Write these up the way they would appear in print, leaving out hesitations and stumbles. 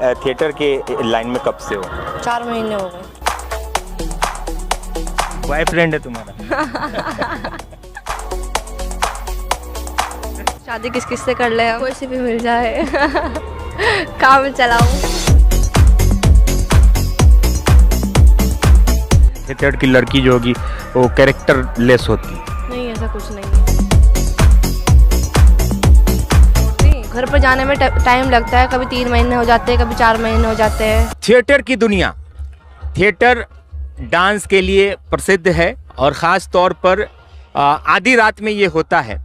Theatre के line में कब से हो? 4 महीने हो गए। बॉयफ्रेंड है तुम्हारा? शादी किस किस से कर ले हम? कोई से भी मिल जाए। काम चलाऊं। थिएटर की लड़की जो होगी वो कैरेक्टर लेस होती है? नहीं, ऐसा कुछ नहीं। घर पर जाने में टाइम लगता है, कभी 3 महीने हो जाते हैं, कभी 4 महीने हो जाते हैं। थिएटर की दुनिया, थिएटर डांस के लिए प्रसिद्ध है और ख़ास तौर पर आधी रात में ये होता है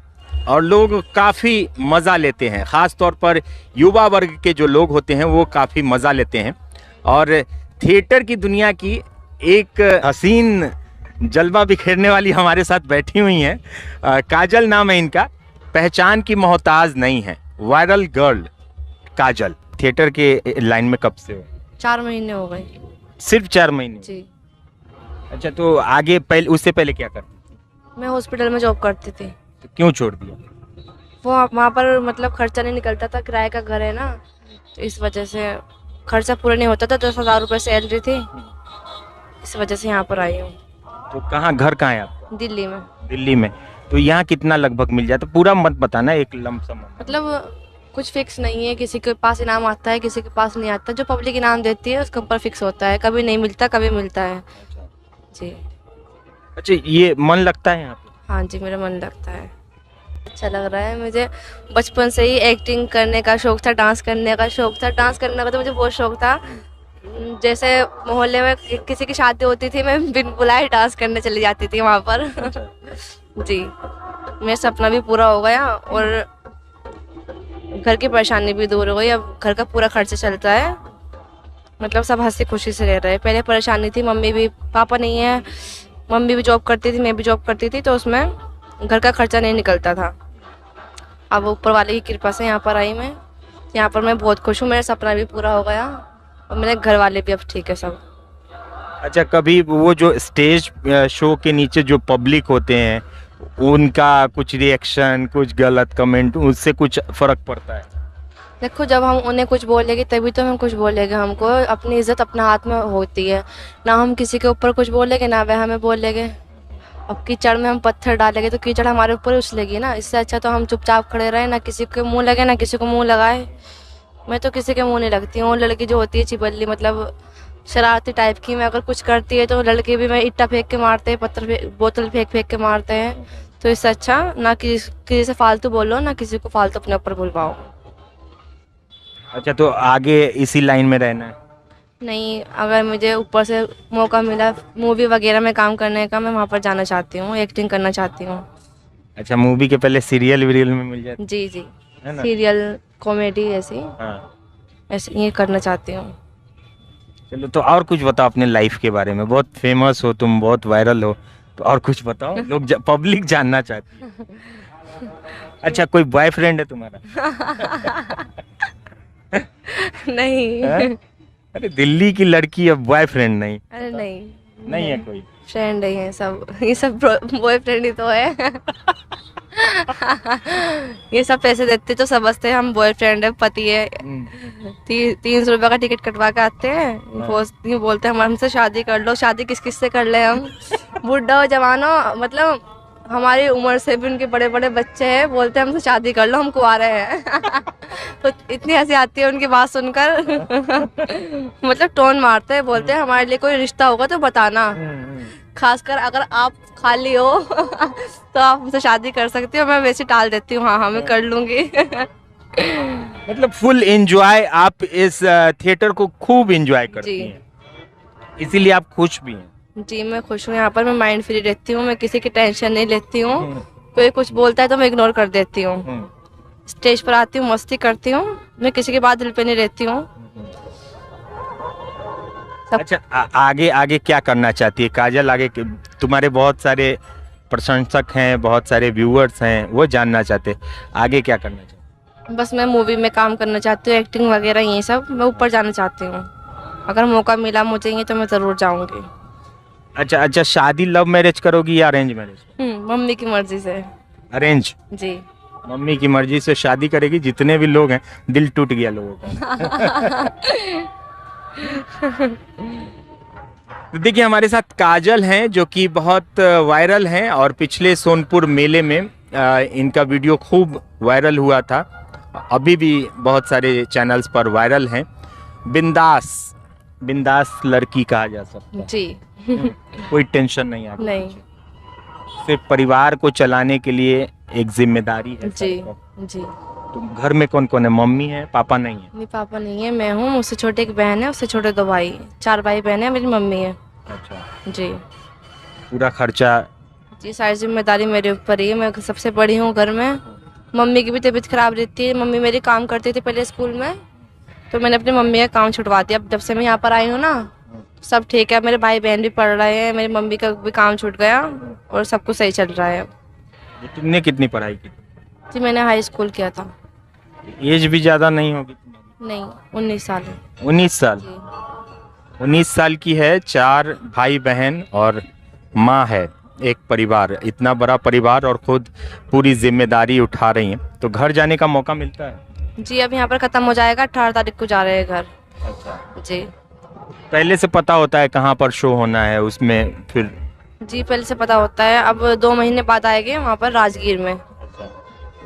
और लोग काफ़ी मज़ा लेते हैं। ख़ास तौर पर युवा वर्ग के जो लोग होते हैं वो काफ़ी मज़ा लेते हैं। और थिएटर की दुनिया की एक हसीन जलवा बिखेरने वाली हमारे साथ बैठी हुई हैं। काजल नाम है इनका। पहचान की मोहताज नहीं है, वायरल गर्ल काजल। थिएटर के लाइन में कब से हो? 4 महीने हो गए। सिर्फ 4 महीने? जी। अच्छा, तो आगे पहले, उससे पहले क्या करती थी? मैं हॉस्पिटल में जॉब करती थी। तो क्यों छोड़ दिया? वो वहाँ पर मतलब खर्चा नहीं निकलता था, किराए का घर है ना, तो इस वजह से खर्चा पूरा नहीं होता था। 10,000 रुपये सैलरी थी, इस वजह से यहाँ पर आई हूँ। तो कहाँ, घर कहाँ है आपका? दिल्ली में। दिल्ली में। तो यहाँ कितना लगभग मिल जाता? पूरा मत बताना, एक लमसम। मतलब कुछ फिक्स नहीं है, किसी के पास इनाम आता है, किसी के पास नहीं आता। जो पब्लिक इनाम देती है उसके ऊपर फिक्स होता है, कभी नहीं मिलता, कभी मिलता है। जी। अच्छा, ये मन लगता है यहाँ पे? हाँ जी, मेरा मन लगता है, अच्छा लग रहा है। मुझे बचपन से ही एक्टिंग करने का शौक था, डांस करने का शौक था। डांस करने का तो मुझे बहुत शौक था। जैसे मोहल्ले में किसी की शादी होती थी, मैं बिन बुलाए डांस करने चली जाती थी वहाँ पर। जी, मेरा सपना भी पूरा हो गया और घर की परेशानी भी दूर हो गई। अब घर का पूरा खर्चा चलता है, मतलब सब हंसी खुशी से रह रहे हैं। पहले परेशानी थी, मम्मी भी, पापा नहीं है, मम्मी भी जॉब करती थी, मैं भी जॉब करती थी, तो उसमें घर का खर्चा नहीं निकलता था। अब ऊपर वाले की कृपा से यहाँ पर आई मैं। यहाँ पर मैं बहुत खुश हूँ, मेरा सपना भी पूरा हो गया और मेरे घर वाले भी अब ठीक है सब। अच्छा, कभी वो जो स्टेज शो के नीचे जो पब्लिक होते हैं उनका कुछ रिएक्शन, कुछ गलत कमेंट, उससे कुछ फर्क पड़ता है? देखो, जब हम उन्हें कुछ बोलेंगे तभी तो हम कुछ बोलेंगे। हमको अपनी इज्जत अपने हाथ में होती है ना, हम किसी के ऊपर कुछ बोलेंगे ना वह हमें बोलेंगे। अब कीचड़ में हम पत्थर डालेंगे तो कीचड़ हमारे ऊपर उछलेगी ना। इससे अच्छा तो हम चुपचाप खड़े रहें, ना किसी के मुंह लगे ना किसी को मुंह लगाए। मैं तो किसी के मुंह नहीं लगती हूँ। लड़की जो होती है चिपल्ली, मतलब शरारती टाइप की, मैं अगर कुछ करती है तो लड़के भी मैं ईटा फेंक के मारते हैं, बोतल फेंक फेंक के मारते हैं। तो इससे अच्छा ना किसी से फालतू बोलो, ना किसी को फालतू अपने ऊपर बुलवाओ। अच्छा, तो आगे इसी लाइन में रहना है? नहीं, अगर मुझे ऊपर से मौका मिला मूवी वगैरह में काम करने का, मैं वहाँ पर जाना चाहती हूँ, एक्टिंग करना चाहती हूँ। अच्छा, मूवी के पहले सीरियल वीरियल में मिल जाए? जी जी, है ना? सीरियल, कॉमेडी ऐसी, हाँ। ऐसे ये करना चाहती हूँ। चलो, तो और कुछ बताओ अपने लाइफ के बारे में। बहुत फेमस हो तुम, बहुत वायरल हो, तो और कुछ बताओ, लोग पब्लिक जानना चाहती है। अच्छा, कोई बॉयफ्रेंड है तुम्हारा? नहीं। अरे, दिल्ली की लड़की, अब बॉयफ्रेंड नहीं? अरे नहीं, नहीं है कोई? फ्रेंड ही है सब, ये सब बॉयफ्रेंड ही तो है। ये सब पैसे देते तो समझते हैं हम बॉयफ्रेंड है, पति है। 300 रुपये का टिकट कटवा के आते हैं, बोलते हैं हमसे शादी कर लो। शादी किस किस से कर ले हम? बुढ़ा हो जवान हो, मतलब हमारी उम्र से भी उनके बड़े बड़े बच्चे हैं, बोलते हैं हमसे शादी कर लो, हम कुंवारे हैं। तो इतनी हंसी आती है उनकी बात सुनकर। मतलब टोन मारते हैं, बोलते हैं हमारे लिए कोई रिश्ता होगा तो बताना, खासकर अगर आप खाली हो तो आप हमसे शादी कर सकती हो। मैं वैसे टाल देती हूँ, हाँ हाँ मैं कर लूंगी। मतलब फुल एंजॉय, आप इस थिएटर को खूब एंजॉय करती हैं, इसीलिए आप खुश भी हैं? जी, मैं खुश हूँ यहाँ पर। मैं माइंड फ्री रहती हूँ, मैं किसी की टेंशन नहीं लेती हूँ। कोई कुछ बोलता है तो मैं इग्नोर कर देती हूँ। स्टेज पर आती हूँ, मस्ती करती हूँ, मैं किसी की बात दिल पे नहीं रहती हूँ। अच्छा, आगे आगे क्या करना चाहती है काजल? आगे तुम्हारे बहुत सारे प्रशंसक हैं, बहुत सारे व्यूअर्स हैं, वो जानना चाहते हैं आगे क्या करना चाहते? बस मैं मूवी में काम करना चाहती हूँ, एक्टिंग वगैरह ये सब। मैं ऊपर जाना चाहती हूँ, अगर मौका मिला मुझे ये तो मैं ज़रूर जाऊँगी। अच्छा अच्छा, शादी लव मैरिज करोगी या अरेंज मैरिज? मम्मी की मर्जी से। अरेंज? जी। मम्मी की मर्जी से शादी करेगी, जितने भी लोग हैं, दिल टूट गया लोगों का। तो देखिए हमारे साथ काजल हैं जो कि बहुत वायरल हैं और पिछले सोनपुर मेले में इनका वीडियो खूब वायरल हुआ था, अभी भी बहुत सारे चैनल्स पर वायरल हैं। बिंदास बिंदास लड़की कहा जा सकता है। जी। कोई टेंशन नहीं आपको? नहीं। सिर्फ परिवार को चलाने के लिए एक जिम्मेदारी है जी। सर पर। जी। तो घर में कौन कौन है? मम्मी है, पापा नहीं है? मेरे पापा नहीं है, मैं हूँ, मुझसे छोटे एक बहन है, उससे छोटे 2 भाई, 4 भाई बहन है, मेरी मम्मी है। अच्छा। जी। पूरा खर्चा? जी, सारी जिम्मेदारी मेरे ऊपर ही है, मैं सबसे बड़ी हूँ घर में। मम्मी की भी तबीयत खराब रहती है, मम्मी मेरी काम करती थी पहले स्कूल में, तो मैंने अपनी मम्मी का काम छुटवा दिया। अब जब से मैं यहाँ पर आई हूँ ना, सब ठीक है, मेरे भाई बहन भी पढ़ रहे हैं, मेरी मम्मी का भी काम छूट गया और सब कुछ सही चल रहा है। ये तुमने कितनी पढ़ाई की? जी, मैंने हाई स्कूल किया था। एज भी ज्यादा नहीं होगी तुम्हारी? नहीं, 19 साल है। 19 साल? जी। 19 साल की है, 4 भाई बहन और माँ है, एक परिवार, इतना बड़ा परिवार और खुद पूरी जिम्मेदारी उठा रही हैं। तो घर जाने का मौका मिलता है? जी, अब यहाँ पर ख़त्म हो जाएगा, 18 तारीख को जा रहे हैं घर। अच्छा। जी। पहले से पता होता है कहाँ पर शो होना है उसमें फिर? जी, पहले से पता होता है। अब 2 महीने बाद आएंगे वहाँ पर राजगीर में।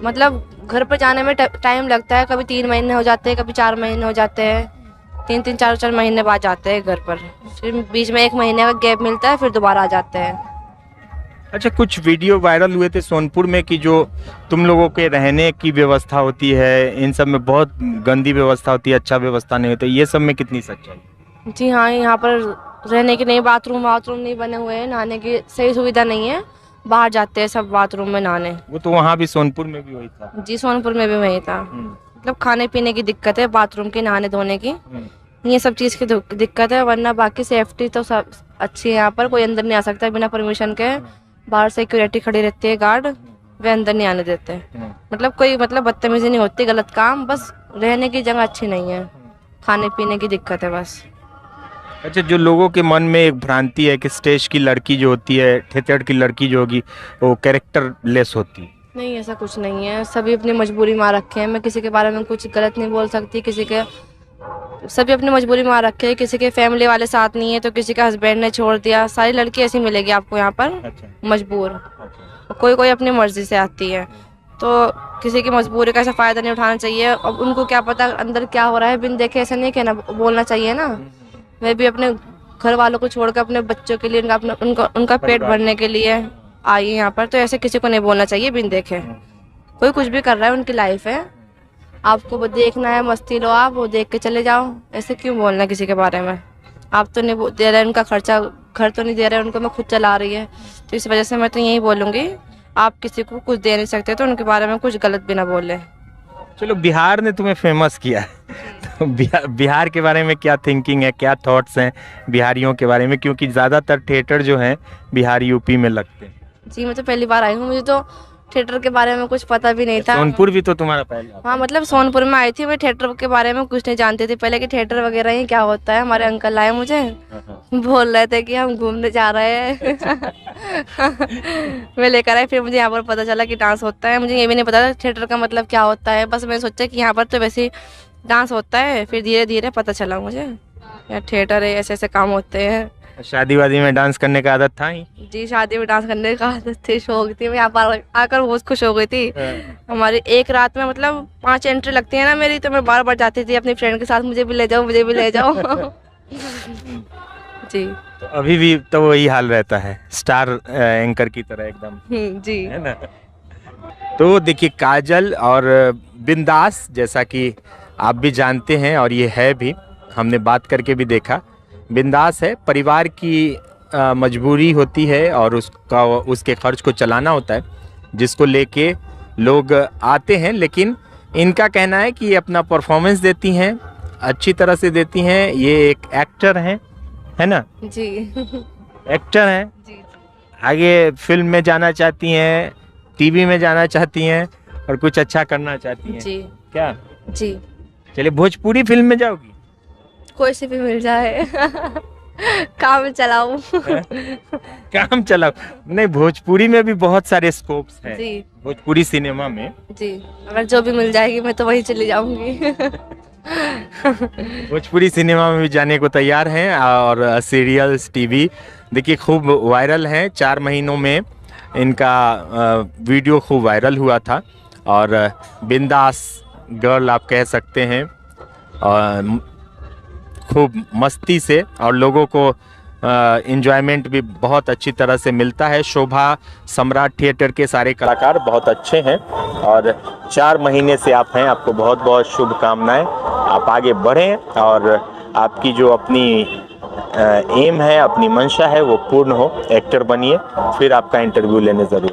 मतलब घर पर जाने में टाइम लगता है, कभी 3 महीने हो जाते हैं, कभी 4 महीने हो जाते हैं, 3-3, 4-4 महीने बाद जाते हैं घर पर, फिर बीच में 1 महीने का गैप मिलता है, फिर दोबारा आ जाते हैं। अच्छा, कुछ वीडियो वायरल हुए थे सोनपुर में कि जो तुम लोगों के रहने की व्यवस्था होती है, इन सब में बहुत गंदी व्यवस्था होती है, अच्छा व्यवस्था नहीं होती, ये सब में कितनी सच्चाई? जी हाँ, यहाँ पर रहने के नहीं, बाथरूम नहीं बने हुए हैं, नहाने की सही सुविधा नहीं है, बाहर जाते हैं सब बाथरूम में नहाने। वो तो वहाँ भी सोनपुर में भी वही था? जी, सोनपुर में भी वही था। मतलब खाने पीने की दिक्कत है, बाथरूम की, नहाने धोने की, ये सब चीज़ की दिक्कत है, वरना बाकी सेफ्टी तो सब अच्छी है। यहाँ पर कोई अंदर नहीं आ सकता बिना परमिशन के, बाहर सिक्योरिटी खड़ी रहती है, गार्ड, वे अंदर नहीं आने देते। मतलब कोई बदतमीजी नहीं होती, गलत काम, बस रहने की जगह अच्छी नहीं है, खाने पीने की दिक्कत है बस। अच्छा, जो लोगों के मन में एक भ्रांति है कि स्टेज की लड़की जो होती है, थिएटर की लड़की जो होगी, वो कैरेक्टर लेस होती है। नहीं, ऐसा कुछ नहीं है, सभी अपनी मजबूरी में आ रखे हैं, मैं किसी के बारे में कुछ गलत नहीं बोल सकती, सभी अपनी मजबूरी में आ रखे हैं, किसी के फैमिली वाले साथ नहीं है तो किसी के हस्बैंड ने छोड़ दिया, सारी लड़की ऐसी मिलेगी आपको यहाँ पर। अच्छा। मजबूर। अच्छा। कोई अपनी मर्जी से आती है, तो किसी की मजबूरी का ऐसा फ़ायदा नहीं उठाना चाहिए। अब उनको क्या पता अंदर क्या हो रहा है, बिन देखे ऐसा नहीं कहना, बोलना चाहिए ना। मैं भी अपने घर वालों को छोड़कर अपने बच्चों के लिए, उनका पेट भरने के लिए आई यहाँ पर, तो ऐसे किसी को नहीं बोलना चाहिए बिन देखे। कोई कुछ भी कर रहा है, उनकी लाइफ है, आपको वो देखना है, मस्ती लो, आप वो देख के चले जाओ, ऐसे क्यों बोलना किसी के बारे में। आप तो नहीं दे रहे उनका खर्चा, घर तो नहीं दे रहे उनको, मैं खुद चला रही है, तो इस वजह से मैं तो यही बोलूँगी, आप किसी को कुछ दे नहीं सकते तो उनके बारे में कुछ गलत भी ना बोले। चलो, बिहार ने तुम्हें फेमस किया तो बिहार के बारे में क्या थिंकिंग है, क्या थॉट्स हैं बिहारियों के बारे में, क्योंकि ज़्यादातर थिएटर जो हैं बिहार यूपी में लगते हैं। जी, मैं तो पहली बार आई हूँ, मुझे तो थिएटर के बारे में कुछ पता भी नहीं था। सोनपुर भी तो तुम्हारा पहला? हाँ, मतलब सोनपुर में आई थी, मैं थिएटर के बारे में कुछ नहीं जानती थी पहले कि थिएटर वगैरह ही क्या होता है। हमारे अंकल आए मुझे, बोल रहे थे कि हम घूमने जा रहे हैं मैं लेकर आई, फिर मुझे यहाँ पर पता चला कि डांस होता है। मुझे ये भी नहीं पता था थिएटर का मतलब क्या होता है, बस मैंने सोचा कि यहाँ पर तो वैसे ही डांस होता है, फिर धीरे धीरे पता चला मुझे यार थिएटर है, ऐसे ऐसे काम होते हैं। शादी वादी में डांस करने का आदत था ही? जी, शादी में डांस करने का आदत थी, शौक थी, मैं यहाँ पर आकर बहुत खुश हो गई थी। हमारी एक रात में 5 एंट्री लगती है ना मेरी, तो मैं बार बार जाती थी अपनी फ्रेंड के साथ, मुझे भी ले जाओ, मुझे भी ले जाओ जी। तो अभी भी तो वही हाल रहता है, स्टार एंकर की तरह एकदम, जी, है ना? तो देखिए, काजल और बिंदास, जैसा कि आप भी जानते हैं और ये है भी, हमने बात करके भी देखा, बिंदास है, परिवार की मजबूरी होती है और उसके खर्च को चलाना होता है, जिसको लेके लोग आते हैं। लेकिन इनका कहना है कि ये अपना परफॉर्मेंस देती हैं, अच्छी तरह से देती हैं, ये एक एक्टर हैं, है ना? जी एक्टर हैं, जी, आगे फिल्म में जाना चाहती हैं, टीवी में जाना चाहती हैं और कुछ अच्छा करना चाहती हैं। जी, क्या? जी। चलिए, भोजपुरी फिल्म में जाओगी? कोई सी भी मिल जाए काम चलाऊं। काम चलाओ। नहीं, भोजपुरी में भी बहुत सारे स्कोप्स हैं। जी भोजपुरी सिनेमा में जी, अगर जो भी मिल जाएगी मैं तो वहीं चली जाऊंगी। भोजपुरी सिनेमा में भी जाने को तैयार हैं। और सीरियल्स, टीवी देखिए खूब वायरल हैं। 4 महीनों में इनका वीडियो खूब वायरल हुआ था। और बिंदास गर्ल आप कह सकते हैं। और खूब मस्ती से, और लोगों को एंजॉयमेंट भी बहुत अच्छी तरह से मिलता है। शोभा सम्राट थिएटर के सारे कलाकार बहुत अच्छे हैं। और 4 महीने से आप हैं, आपको बहुत बहुत शुभकामनाएं। आप आगे बढ़ें और आपकी जो अपनी एम है, अपनी मंशा है, वो पूर्ण हो। एक्टर बनिए, फिर आपका इंटरव्यू लेने ज़रूर